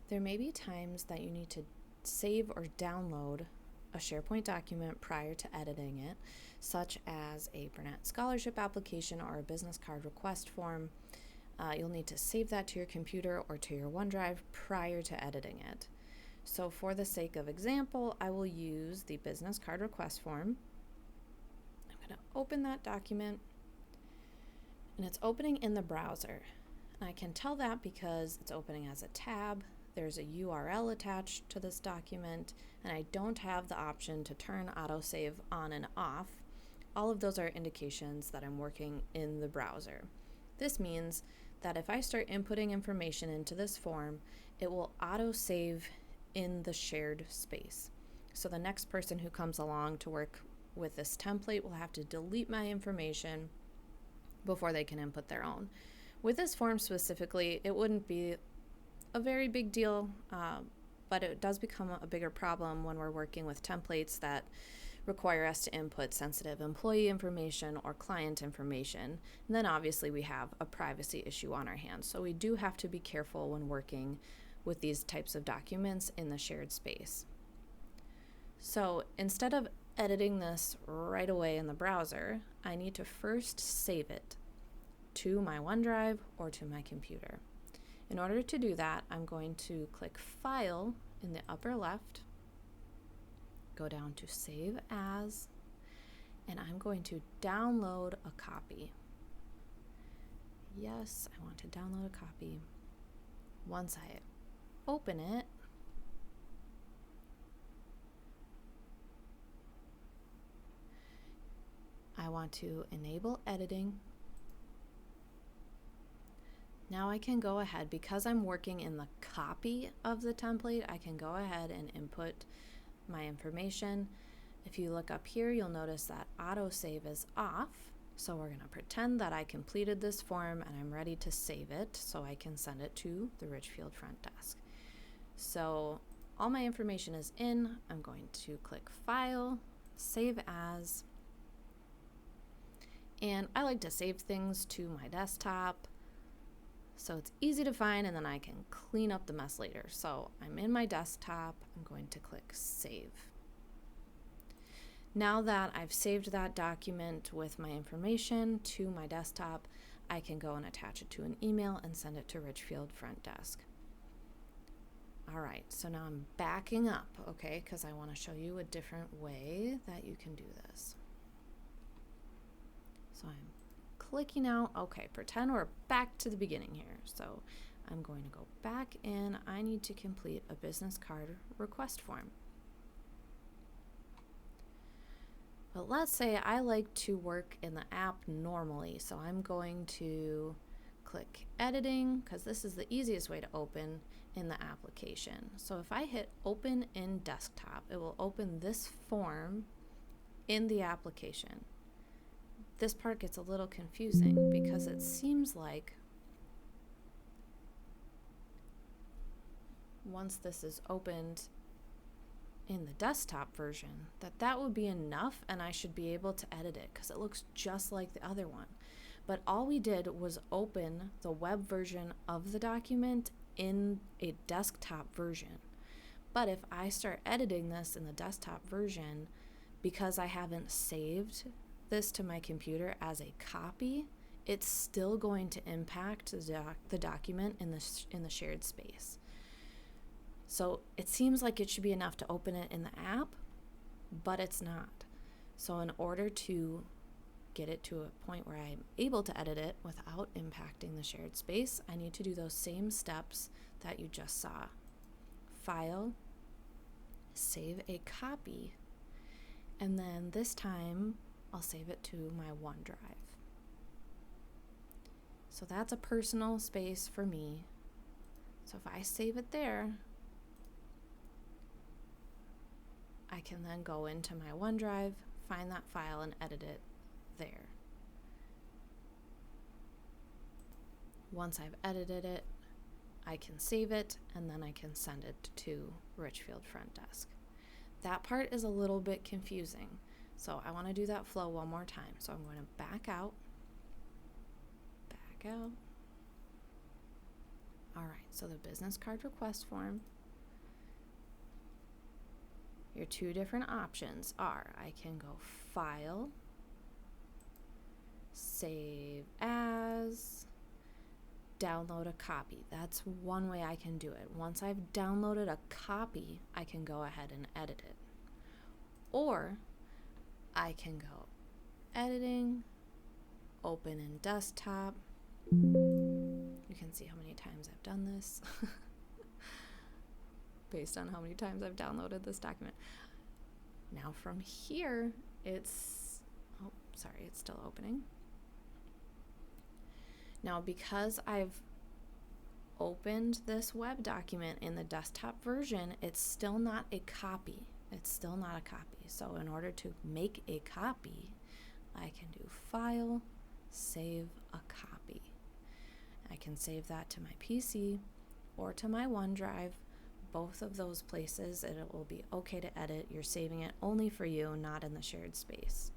There may be times that you need to save or download a SharePoint document prior to editing it, such as a Burnett Scholarship application or a business card request form. You'll need to save that to your computer or to your OneDrive prior to editing it. So for the sake of example, I will use the business card request form. I'm going to open that document, and it's opening in the browser. And I can tell that because it's opening as a tab. There's a URL attached to this document, and I don't have the option to turn autosave on and off. All of those are indications that I'm working in the browser. This means that if I start inputting information into this form, it will autosave in the shared space. So the next person who comes along to work with this template will have to delete my information before they can input their own. With this form specifically, it wouldn't be a very big deal, but it does become a bigger problem when we're working with templates that require us to input sensitive employee information or client information. And then obviously we have a privacy issue on our hands. So we do have to be careful when working with these types of documents in the shared space. So instead of editing this right away in the browser, I need to first save it to my OneDrive or to my computer. In order to do that, I'm going to click File in the upper left, go down to Save As, and I'm going to download a copy. Yes, I want to download a copy. Once I open it, I want to enable editing. Now I can go ahead, because I'm working in the copy of the template, I can go ahead and input my information. If you look up here, you'll notice that autosave is off. So we're going to pretend that I completed this form and I'm ready to save it so I can send it to the Richfield front desk. So all my information is in. I'm going to click File, Save As. And I like to save things to my desktop, so it's easy to find, and then I can clean up the mess later. So I'm in my desktop, I'm going to click Save. Now that I've saved that document with my information to my desktop, I can go and attach it to an email and send it to Richfield front desk. All right, so now I'm backing up, okay, because I want to show you a different way that you can do this. So I'm clicking out. Okay, pretend we're back to the beginning here. So I'm going to go back in. I need to complete a business card request form. But let's say I like to work in the app normally. So I'm going to click editing, because this is the easiest way to open in the application. So if I hit open in desktop, it will open this form in the application. This part gets a little confusing because it seems like once this is opened in the desktop version, that would be enough and I should be able to edit it because it looks just like the other one. But all we did was open the web version of the document in a desktop version. But if I start editing this in the desktop version, because I haven't saved this to my computer as a copy, it's still going to impact the document in the shared space. So it seems like it should be enough to open it in the app, but it's not. So in order to get it to a point where I'm able to edit it without impacting the shared space, I need to do those same steps that you just saw. File, save a copy, and then this time I'll save it to my OneDrive. So that's a personal space for me. So if I save it there, I can then go into my OneDrive, find that file, and edit it there. Once I've edited it, I can save it, and then I can send it to Richfield front desk. That part is a little bit confusing. So I want to do that flow one more time. So I'm going to back out. All right, so the business card request form, your two different options are I can go File, Save As, download a copy. That's one way I can do it. Once I've downloaded a copy, I can go ahead and edit it. Or I can go Editing, Open in Desktop. You can see how many times I've done this based on how many times I've downloaded this document. Now from here, it's still opening. Now, because I've opened this web document in the desktop version, it's still not a copy. So in order to make a copy, I can do File, Save a Copy. I can save that to my PC or to my OneDrive. Both of those places, it will be okay to edit. You're saving it only for you, not in the shared space.